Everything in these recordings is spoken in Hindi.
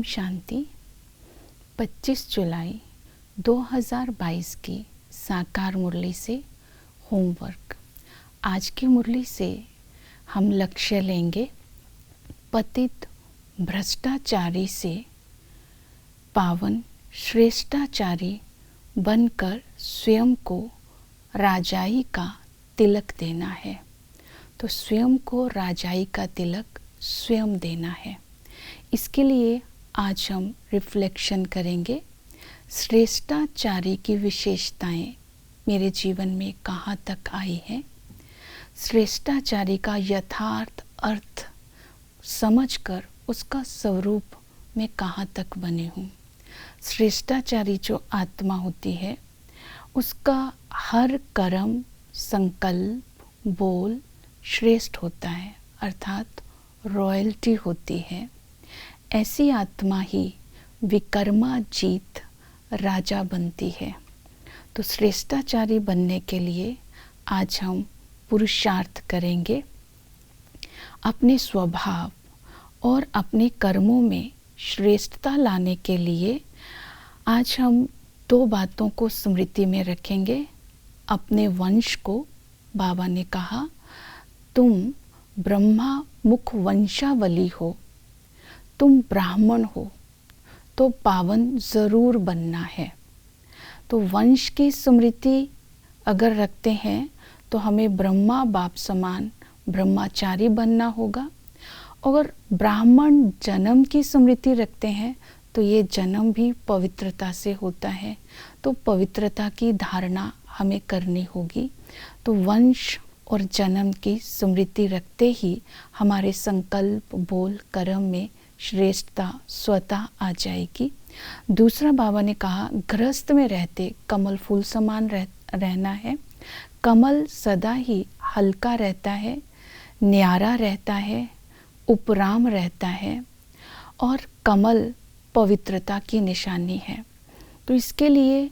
शांति। 25 जुलाई 2022 की साकार मुरली से होमवर्क। आज की मुरली से हम लक्ष्य लेंगे पतित भ्रष्टाचारी से पावन श्रेष्ठाचारी बनकर स्वयं को राजाई का तिलक देना है। तो स्वयं को राजाई का तिलक स्वयं देना है। इसके लिए आज हम रिफ्लेक्शन करेंगे। श्रेष्ठाचारी की विशेषताएं मेरे जीवन में कहाँ तक आई हैं, श्रेष्ठाचारी का यथार्थ अर्थ समझकर उसका स्वरूप मैं कहाँ तक बनी हूँ। श्रेष्ठाचारी जो आत्मा होती है उसका हर कर्म, संकल्प, बोल श्रेष्ठ होता है, अर्थात रॉयल्टी होती है। ऐसी आत्मा ही विकर्माजीत राजा बनती है। तो श्रेष्ठाचारी बनने के लिए आज हम पुरुषार्थ करेंगे। अपने स्वभाव और अपने कर्मों में श्रेष्ठता लाने के लिए आज हम दो बातों को स्मृति में रखेंगे। अपने वंश को, बाबा ने कहा तुम ब्रह्मा मुख वंशावली हो, तुम ब्राह्मण हो तो पावन ज़रूर बनना है। तो वंश की स्मृति अगर रखते हैं तो हमें ब्रह्मा बाप समान ब्रह्मचारी बनना होगा। और ब्राह्मण जन्म की स्मृति रखते हैं तो ये जन्म भी पवित्रता से होता है। तो पवित्रता की धारणा हमें करनी होगी। तो वंश और जन्म की स्मृति रखते ही हमारे संकल्प, बोल, कर्म में श्रेष्ठता स्वतः आ जाएगी। दूसरा, बाबा ने कहा गृहस्थ में रहते कमल फूल समान रहना है। कमल सदा ही हल्का रहता है, न्यारा रहता है, उपराम रहता है और कमल पवित्रता की निशानी है। तो इसके लिए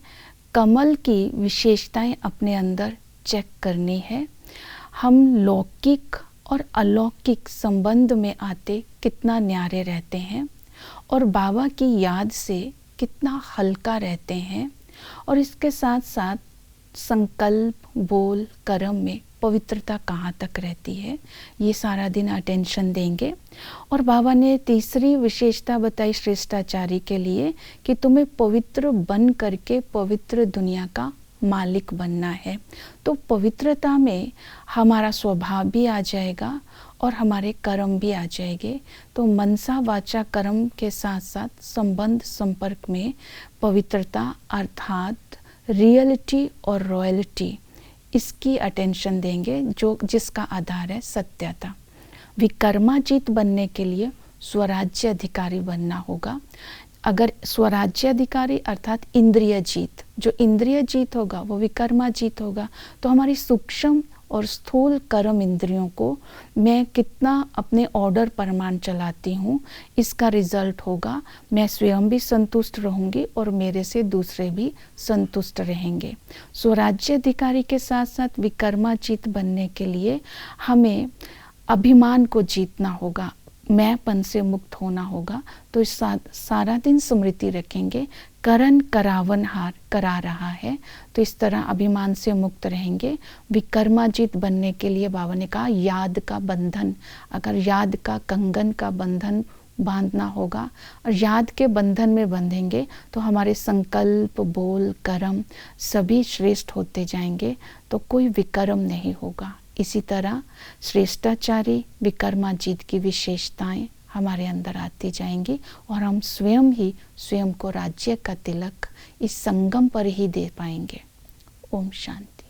कमल की विशेषताएं अपने अंदर चेक करनी है। हम लौकिक और अलौकिक संबंध में आते कितना न्यारे रहते हैं और बाबा की याद से कितना हल्का रहते हैं। और इसके साथ साथ संकल्प, बोल, कर्म में पवित्रता कहाँ तक रहती है, ये सारा दिन अटेंशन देंगे। और बाबा ने तीसरी विशेषता बताई श्रेष्ठाचारी के लिए कि तुम्हें पवित्र बन करके पवित्र दुनिया का मालिक बनना है। तो पवित्रता में हमारा स्वभाव भी आ जाएगा और हमारे कर्म भी आ जाएंगे। तो मनसा वाचा कर्म के साथ साथ संबंध संपर्क में पवित्रता अर्थात रियलिटी और रॉयल्टी, इसकी अटेंशन देंगे जो जिसका आधार है सत्यता। विकर्माजीत बनने के लिए स्वराज्य अधिकारी बनना होगा। अगर स्वराज्य अधिकारी अर्थात इंद्रिय जीत, जो इंद्रिय जीत होगा वो विकर्माजीत होगा। तो हमारी सूक्ष्म और स्थूल कर्म इंद्रियों को मैं कितना अपने ऑर्डर परमान चलाती हूँ, इसका रिजल्ट होगा मैं स्वयं भी संतुष्ट रहूँगी और मेरे से दूसरे भी संतुष्ट रहेंगे। स्वराज्य अधिकारी के साथ साथ विकर्माजीत बनने के लिए हमें अभिमान को जीतना होगा, मैंपन से मुक्त होना होगा। तो इस सारा दिन स्मृति रखेंगे करण करावन हार करा रहा है। तो इस तरह अभिमान से मुक्त रहेंगे। विकर्माजीत बनने के लिए बाबा ने कहा याद का बंधन, अगर याद का कंगन का बंधन बांधना होगा और याद के बंधन में बंधेंगे तो हमारे संकल्प, बोल, कर्म सभी श्रेष्ठ होते जाएंगे। तो कोई विकर्म नहीं होगा। इसी तरह श्रेष्ठाचारी विकर्माजीत की विशेषताएं हमारे अंदर आती जाएंगी और हम स्वयं ही स्वयं को राज्य का तिलक इस संगम पर ही दे पाएंगे। ओम शांति।